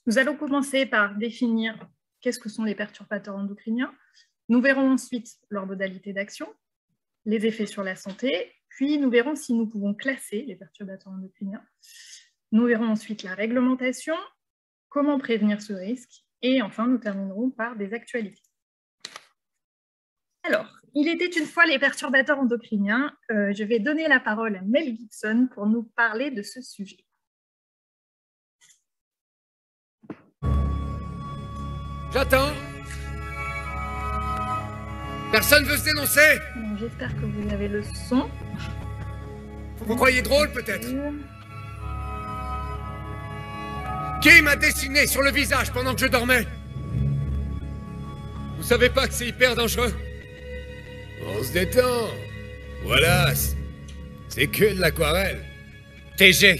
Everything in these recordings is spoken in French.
Nous allons commencer par définir qu'est-ce que sont les perturbateurs endocriniens. Nous verrons ensuite leurs modalités d'action, les effets sur la santé, puis nous verrons si nous pouvons classer les perturbateurs endocriniens. Nous verrons ensuite la réglementation, comment prévenir ce risque, et enfin nous terminerons par des actualités. Alors, il était une fois les perturbateurs endocriniens. Je vais donner la parole à Mel Gibson pour nous parler de ce sujet. J'attends. Personne veut se dénoncer? J'espère que vous avez le son. Vous croyez drôle, peut-être? Qui m'a dessiné sur le visage pendant que je dormais? Vous savez pas que c'est hyper dangereux? On se détend. Voilà, c'est que de l'aquarelle. TG.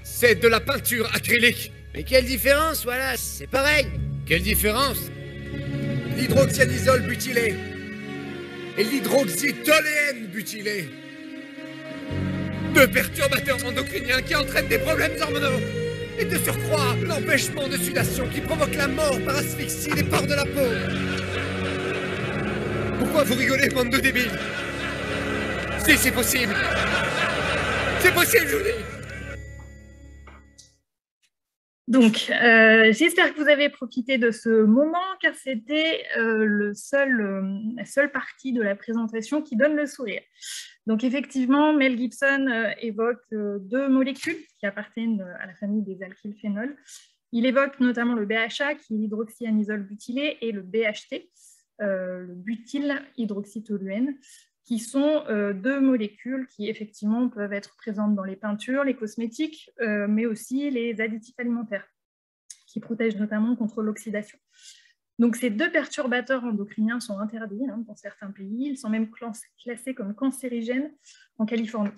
C'est de la peinture acrylique. Mais quelle différence, voilà, c'est pareil. Quelle différence? L'hydroxyanisole butylé et l'hydroxytoléène butylé. Deux perturbateurs endocriniens qui entraînent des problèmes hormonaux. Et de surcroît, l'empêchement de sudation qui provoque la mort par asphyxie des pores de la peau. Pourquoi vous rigolez, bande de débiles? Si, c'est possible. C'est possible, je vous dis. Donc, j'espère que vous avez profité de ce moment, car c'était la seule partie de la présentation qui donne le sourire. Donc, effectivement, Mel Gibson évoque deux molécules qui appartiennent à la famille des alkylphénols. Il évoque notamment le BHA, qui est l'hydroxyanisole butylé, et le BHT, le butylhydroxytoluène, qui sont deux molécules qui, effectivement, peuvent être présentes dans les peintures, les cosmétiques, mais aussi les additifs alimentaires, qui protègent notamment contre l'oxydation. Donc, ces deux perturbateurs endocriniens sont interdits dans certains pays. Ils sont même classés comme cancérigènes en Californie.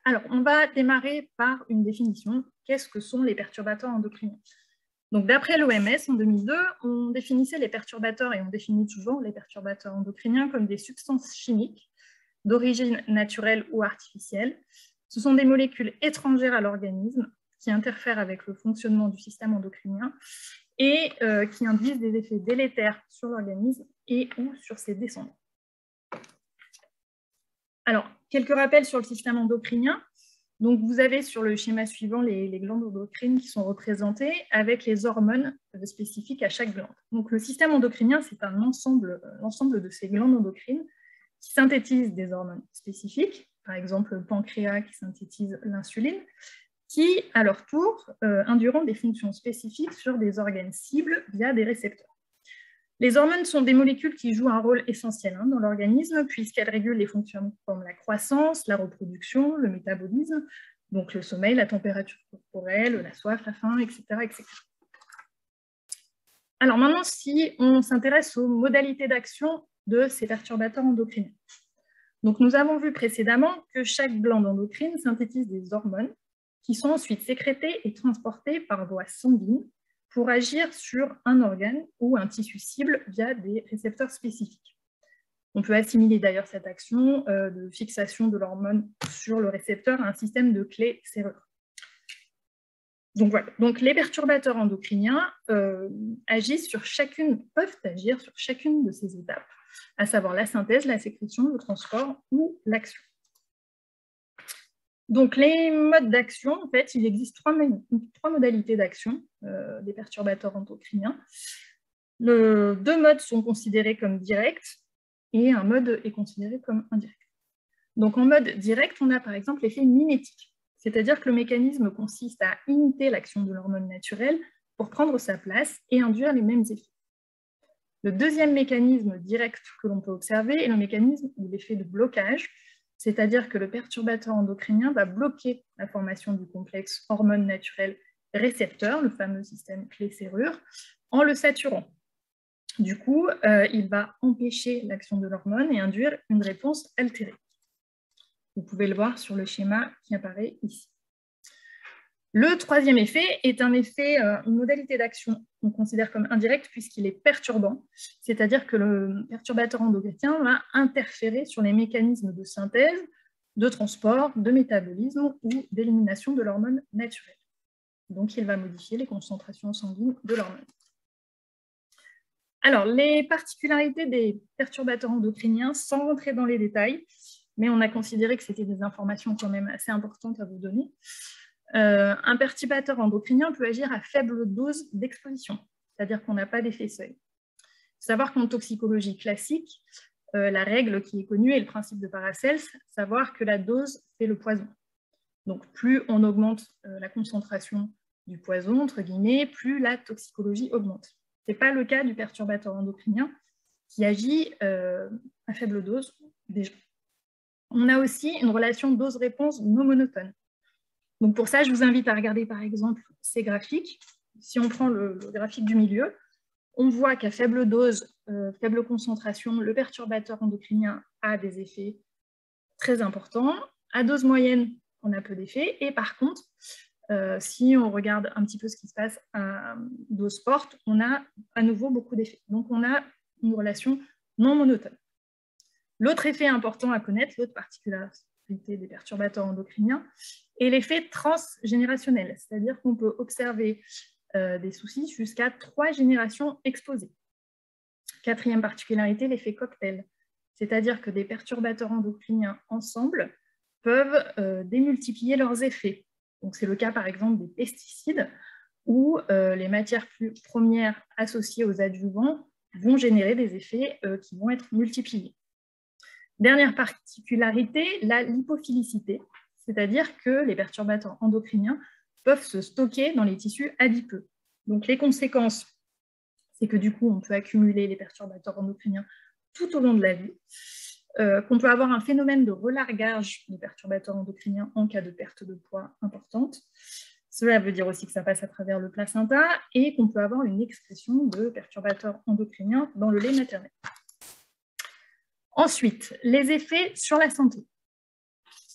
Alors, on va démarrer par une définition. Qu'est-ce que sont les perturbateurs endocriniens? Donc, d'après l'OMS, en 2002, on définissait les perturbateurs, et on définit toujours les perturbateurs endocriniens comme des substances chimiques d'origine naturelle ou artificielle. Ce sont des molécules étrangères à l'organisme qui interfèrent avec le fonctionnement du système endocrinien et qui induisent des effets délétères sur l'organisme et ou sur ses descendants. Alors, quelques rappels sur le système endocrinien. Donc, vous avez sur le schéma suivant les glandes endocrines qui sont représentées avec les hormones spécifiques à chaque glande. Donc, le système endocrinien, c'est un ensemble de ces glandes endocrines qui synthétisent des hormones spécifiques, par exemple le pancréas qui synthétise l'insuline, qui, à leur tour, induiront des fonctions spécifiques sur des organes cibles via des récepteurs. Les hormones sont des molécules qui jouent un rôle essentiel dans l'organisme puisqu'elles régulent les fonctions comme la croissance, la reproduction, le métabolisme, donc le sommeil, la température corporelle, la soif, la faim, etc., etc. Alors maintenant, si on s'intéresse aux modalités d'action de ces perturbateurs endocriniens. Donc nous avons vu précédemment que chaque glande endocrine synthétise des hormones qui sont ensuite sécrétées et transportées par voie sanguine pour agir sur un organe ou un tissu cible via des récepteurs spécifiques. On peut assimiler d'ailleurs cette action de fixation de l'hormone sur le récepteur à un système de clé-serrure. Donc voilà, donc les perturbateurs endocriniens peuvent agir sur chacune de ces étapes, à savoir la synthèse, la sécrétion, le transport ou l'action. Donc, les modes d'action, en fait, il existe trois modalités d'action des perturbateurs endocriniens. Deux modes sont considérés comme directs et un mode est considéré comme indirect. Donc, en mode direct, on a par exemple l'effet mimétique, c'est-à-dire que le mécanisme consiste à imiter l'action de l'hormone naturelle pour prendre sa place et induire les mêmes effets. Le deuxième mécanisme direct que l'on peut observer est le mécanisme ou l'effet de blocage, c'est-à-dire que le perturbateur endocrinien va bloquer la formation du complexe hormone naturelle récepteur, le fameux système clé-serrure, en le saturant. Du coup, il va empêcher l'action de l'hormone et induire une réponse altérée. Vous pouvez le voir sur le schéma qui apparaît ici. Le troisième effet est une modalité d'action qu'on considère comme indirecte puisqu'il est perturbant, c'est-à-dire que le perturbateur endocrinien va interférer sur les mécanismes de synthèse, de transport, de métabolisme ou d'élimination de l'hormone naturelle. Donc, il va modifier les concentrations sanguines de l'hormone. Alors, les particularités des perturbateurs endocriniens, sans rentrer dans les détails, mais on a considéré que c'était des informations quand même assez importantes à vous donner. Un perturbateur endocrinien peut agir à faible dose d'exposition, c'est-à-dire qu'on n'a pas d'effet seuil. Il faut savoir qu'en toxicologie classique, la règle qui est connue est le principe de Paracels, savoir que la dose fait le poison. Donc, plus on augmente la concentration du poison, entre guillemets, plus la toxicologie augmente. Ce n'est pas le cas du perturbateur endocrinien qui agit à faible dose déjà. On a aussi une relation dose-réponse non monotone. Donc pour ça, je vous invite à regarder par exemple ces graphiques. Si on prend le graphique du milieu, on voit qu'à faible dose, faible concentration, le perturbateur endocrinien a des effets très importants. À dose moyenne, on a peu d'effets. Et par contre, si on regarde un petit peu ce qui se passe à dose forte, on a à nouveau beaucoup d'effets. Donc on a une relation non monotone. L'autre effet important à connaître, l'autre particularité des perturbateurs endocriniens, est l'effet transgénérationnel, c'est-à-dire qu'on peut observer des soucis jusqu'à 3 générations exposées. Quatrième particularité, l'effet cocktail, c'est-à-dire que des perturbateurs endocriniens ensemble peuvent démultiplier leurs effets. Donc, c'est le cas par exemple des pesticides où les matières premières associées aux adjuvants vont générer des effets qui vont être multipliés. Dernière particularité, la lipophilicité, c'est-à-dire que les perturbateurs endocriniens peuvent se stocker dans les tissus adipeux. Donc les conséquences, c'est que du coup, on peut accumuler les perturbateurs endocriniens tout au long de la vie, qu'on peut avoir un phénomène de relargage des perturbateurs endocriniens en cas de perte de poids importante. Cela veut dire aussi que ça passe à travers le placenta et qu'on peut avoir une expression de perturbateurs endocriniens dans le lait maternel. Ensuite, les effets sur la santé.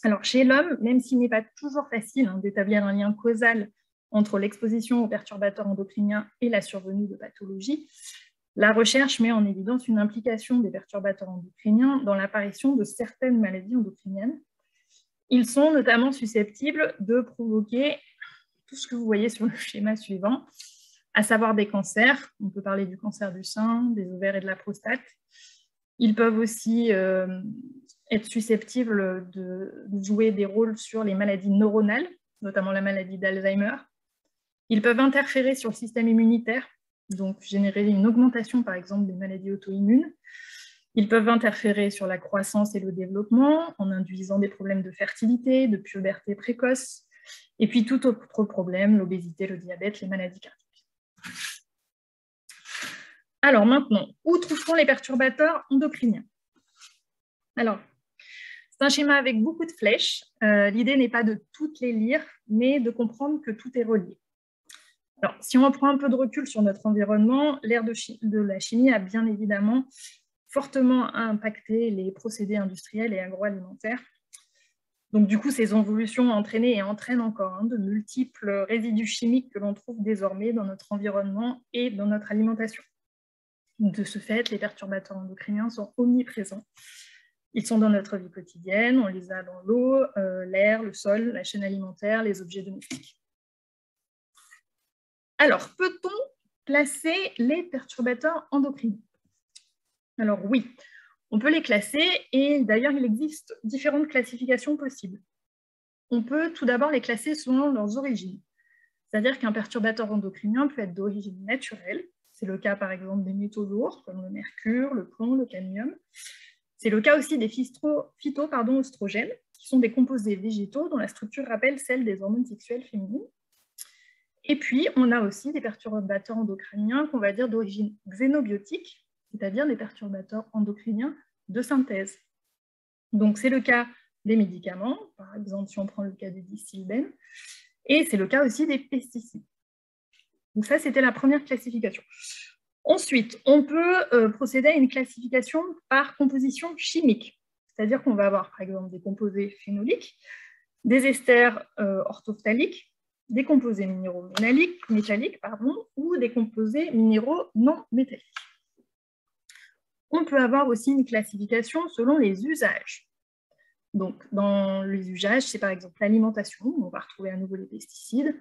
Alors, chez l'homme, même s'il n'est pas toujours facile d'établir un lien causal entre l'exposition aux perturbateurs endocriniens et la survenue de pathologies, la recherche met en évidence une implication des perturbateurs endocriniens dans l'apparition de certaines maladies endocriniennes. Ils sont notamment susceptibles de provoquer tout ce que vous voyez sur le schéma suivant, à savoir des cancers. On peut parler du cancer du sein, des ovaires et de la prostate. Ils peuvent aussi être susceptibles de jouer des rôles sur les maladies neuronales, notamment la maladie d'Alzheimer. Ils peuvent interférer sur le système immunitaire, donc générer une augmentation, par exemple, des maladies auto-immunes. Ils peuvent interférer sur la croissance et le développement, en induisant des problèmes de fertilité, de puberté précoce, et puis tout autre problème, l'obésité, le diabète, les maladies cardiaques. Alors maintenant, où trouve-t-on les perturbateurs endocriniens? Alors, c'est un schéma avec beaucoup de flèches. L'idée n'est pas de toutes les lire, mais de comprendre que tout est relié. Alors, si on reprend un peu de recul sur notre environnement, l'ère de la chimie a bien évidemment fortement impacté les procédés industriels et agroalimentaires. Donc, du coup, ces évolutions ont entraîné et entraînent encore de multiples résidus chimiques que l'on trouve désormais dans notre environnement et dans notre alimentation. De ce fait, les perturbateurs endocriniens sont omniprésents. Ils sont dans notre vie quotidienne, on les a dans l'eau, l'air, le sol, la chaîne alimentaire, les objets domestiques. Alors, peut-on classer les perturbateurs endocriniens? Alors oui, on peut les classer et d'ailleurs, il existe différentes classifications possibles. On peut tout d'abord les classer selon leurs origines. C'est-à-dire qu'un perturbateur endocrinien peut être d'origine naturelle. C'est le cas par exemple des métaux lourds comme le mercure, le plomb, le cadmium. C'est le cas aussi des phytoœstrogènes, qui sont des composés végétaux dont la structure rappelle celle des hormones sexuelles féminines. Et puis, on a aussi des perturbateurs endocriniens qu'on va dire d'origine xénobiotique, c'est-à-dire des perturbateurs endocriniens de synthèse. Donc, c'est le cas des médicaments, par exemple, si on prend le cas du disilbène, et c'est le cas aussi des pesticides. Donc ça, c'était la première classification. Ensuite, on peut procéder à une classification par composition chimique, c'est-à-dire qu'on va avoir, par exemple, des composés phénoliques, des esters orthophthaliques, des composés minéraux métalliques, ou des composés minéraux non métalliques. On peut avoir aussi une classification selon les usages. Donc, dans les usages, c'est par exemple l'alimentation, on va retrouver à nouveau les pesticides,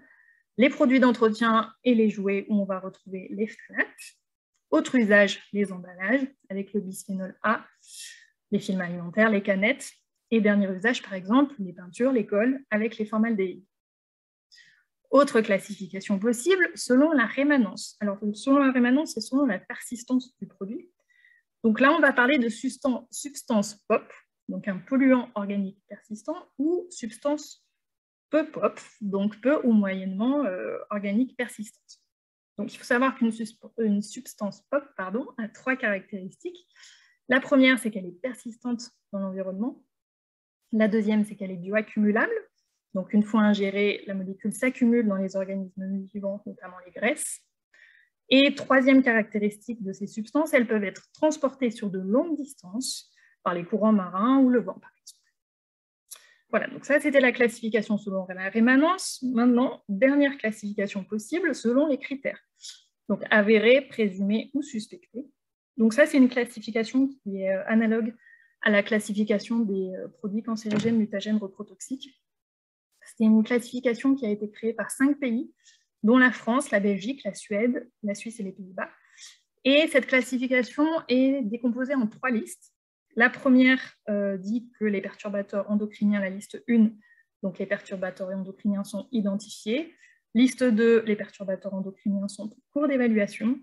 les produits d'entretien et les jouets où on va retrouver les phtalates. Autre usage, les emballages avec le bisphénol A, les films alimentaires, les canettes. Et dernier usage, par exemple, les peintures, les colles avec les formaldéhydes. Autre classification possible, selon la rémanence. Alors, selon la rémanence, c'est selon la persistance du produit. Donc là, on va parler de substance POP, donc un polluant organique persistant, ou substance peu POP, donc peu ou moyennement organique persistante. Donc, il faut savoir qu'une substance POP a 3 caractéristiques. La première, c'est qu'elle est persistante dans l'environnement. La deuxième, c'est qu'elle est bioaccumulable. Donc, une fois ingérée, la molécule s'accumule dans les organismes vivants, notamment les graisses. Et troisième caractéristique de ces substances, elles peuvent être transportées sur de longues distances par les courants marins ou le vent, par exemple. Voilà, donc ça, c'était la classification selon la rémanence. Maintenant, dernière classification possible selon les critères. Donc, avéré, présumé ou suspecté. Donc ça, c'est une classification qui est analogue à la classification des produits cancérigènes, mutagènes, reprotoxiques. C'est une classification qui a été créée par 5 pays, dont la France, la Belgique, la Suède, la Suisse et les Pays-Bas. Et cette classification est décomposée en 3 listes. La première dit que les perturbateurs endocriniens, la liste 1, donc les perturbateurs endocriniens sont identifiés. Liste 2, les perturbateurs endocriniens sont en cours d'évaluation.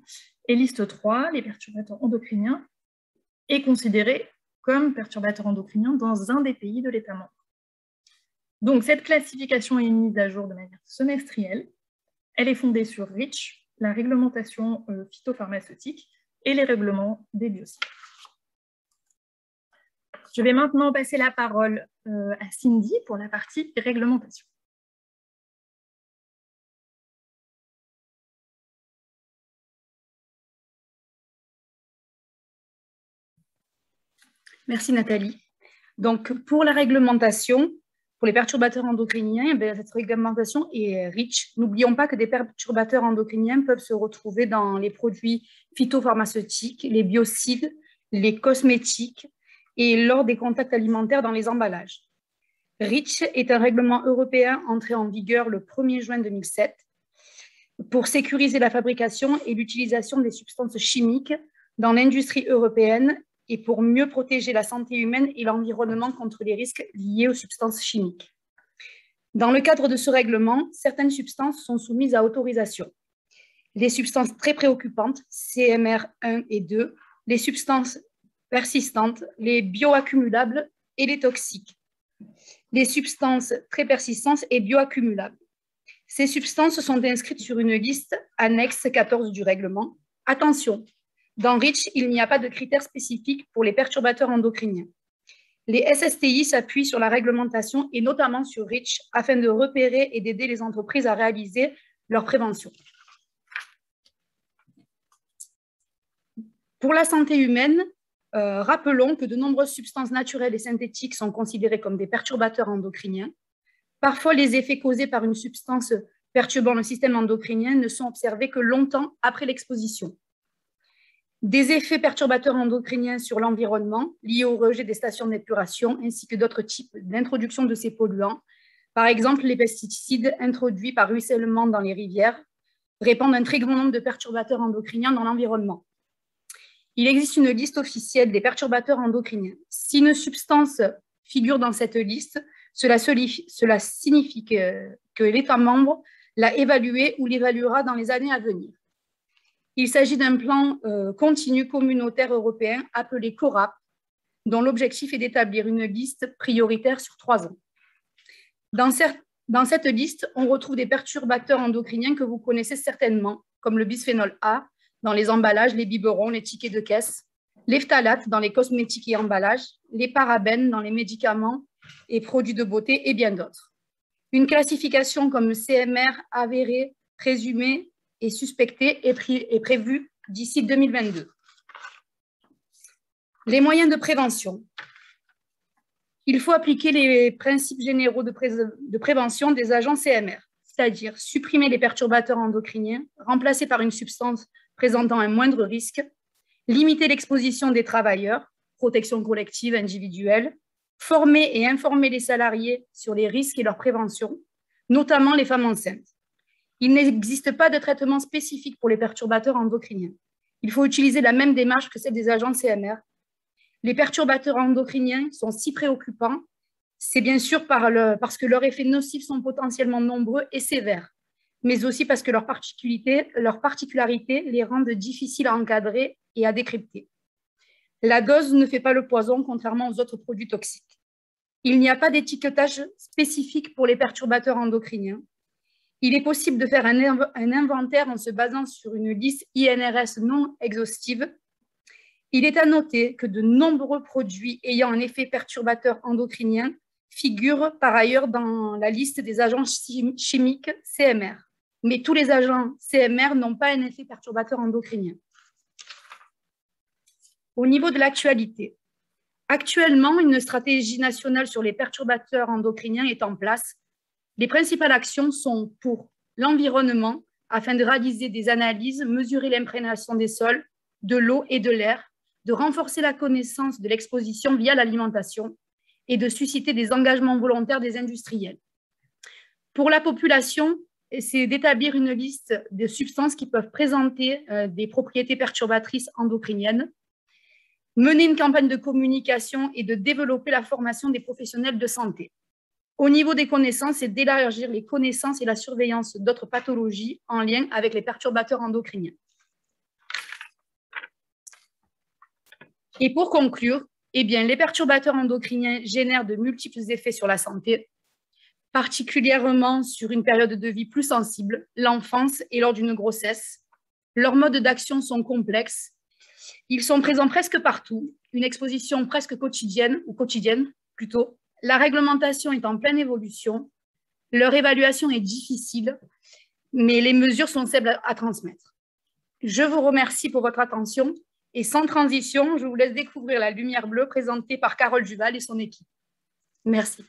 Et liste 3, les perturbateurs endocriniens est considéré comme perturbateur endocrinien dans un des pays de l'État membre. Donc, cette classification est mise à jour de manière semestrielle. Elle est fondée sur REACH, la réglementation phytopharmaceutique et les règlements des biocides. Je vais maintenant passer la parole à Cindy pour la partie réglementation. Merci Nathalie. Donc, pour la réglementation, pour les perturbateurs endocriniens, cette réglementation est riche. N'oublions pas que des perturbateurs endocriniens peuvent se retrouver dans les produits phytopharmaceutiques, les biocides, les cosmétiques et lors des contacts alimentaires dans les emballages. REACH est un règlement européen entré en vigueur le 1er juin 2007 pour sécuriser la fabrication et l'utilisation des substances chimiques dans l'industrie européenne et pour mieux protéger la santé humaine et l'environnement contre les risques liés aux substances chimiques. Dans le cadre de ce règlement, certaines substances sont soumises à autorisation. Les substances très préoccupantes, CMR 1 et 2, les substances persistantes, les bioaccumulables et les toxiques. Les substances très persistantes et bioaccumulables. Ces substances sont inscrites sur une liste annexe 14 du règlement. Attention! Dans REACH, il n'y a pas de critères spécifiques pour les perturbateurs endocriniens. Les SSTI s'appuient sur la réglementation et notamment sur REACH afin de repérer et d'aider les entreprises à réaliser leur prévention. Pour la santé humaine, rappelons que de nombreuses substances naturelles et synthétiques sont considérées comme des perturbateurs endocriniens. Parfois, les effets causés par une substance perturbant le système endocrinien ne sont observés que longtemps après l'exposition. Des effets perturbateurs endocriniens sur l'environnement liés au rejet des stations d'épuration ainsi que d'autres types d'introduction de ces polluants. Par exemple, les pesticides introduits par ruissellement dans les rivières répandent un très grand nombre de perturbateurs endocriniens dans l'environnement. Il existe une liste officielle des perturbateurs endocriniens. Si une substance figure dans cette liste, cela signifie que l'État membre l'a évaluée ou l'évaluera dans les années à venir. Il s'agit d'un plan continu communautaire européen appelé CORAP, dont l'objectif est d'établir une liste prioritaire sur 3 ans. Dans cette liste, on retrouve des perturbateurs endocriniens que vous connaissez certainement, comme le bisphénol A dans les emballages, les biberons, les tickets de caisse, les phtalates dans les cosmétiques et emballages, les parabènes dans les médicaments et produits de beauté et bien d'autres. Une classification comme CMR avéré, présumé et suspecté est prévue d'ici 2022. Les moyens de prévention. Il faut appliquer les principes généraux de prévention des agents CMR, c'est-à-dire supprimer les perturbateurs endocriniens, remplacés par une substance présentant un moindre risque, limiter l'exposition des travailleurs, protection collective, individuelle, former et informer les salariés sur les risques et leur prévention, notamment les femmes enceintes. Il n'existe pas de traitement spécifique pour les perturbateurs endocriniens. Il faut utiliser la même démarche que celle des agents CMR. Les perturbateurs endocriniens sont si préoccupants, c'est bien sûr parce que leurs effets nocifs sont potentiellement nombreux et sévères, mais aussi parce que leurs particularités les rendent difficiles à encadrer et à décrypter. La dose ne fait pas le poison, contrairement aux autres produits toxiques. Il n'y a pas d'étiquetage spécifique pour les perturbateurs endocriniens. Il est possible de faire un inventaire en se basant sur une liste INRS non exhaustive. Il est à noter que de nombreux produits ayant un effet perturbateur endocrinien figurent par ailleurs dans la liste des agents chimiques CMR. Mais tous les agents CMR n'ont pas un effet perturbateur endocrinien. Au niveau de l'actualité, actuellement, une stratégie nationale sur les perturbateurs endocriniens est en place. Les principales actions sont pour l'environnement, afin de réaliser des analyses, mesurer l'imprégnation des sols, de l'eau et de l'air, de renforcer la connaissance de l'exposition via l'alimentation et de susciter des engagements volontaires des industriels. Pour la population, c'est d'établir une liste de substances qui peuvent présenter des propriétés perturbatrices endocriniennes, mener une campagne de communication et de développer la formation des professionnels de santé. Au niveau des connaissances, c'est d'élargir les connaissances et la surveillance d'autres pathologies en lien avec les perturbateurs endocriniens. Et pour conclure, eh bien, les perturbateurs endocriniens génèrent de multiples effets sur la santé, particulièrement sur une période de vie plus sensible, l'enfance et lors d'une grossesse. Leurs modes d'action sont complexes. Ils sont présents presque partout, une exposition presque quotidienne, ou quotidienne plutôt. La réglementation est en pleine évolution. Leur évaluation est difficile, mais les mesures sont simples à transmettre. Je vous remercie pour votre attention. Et sans transition, je vous laisse découvrir la lumière bleue présentée par Carole Duval et son équipe. Merci.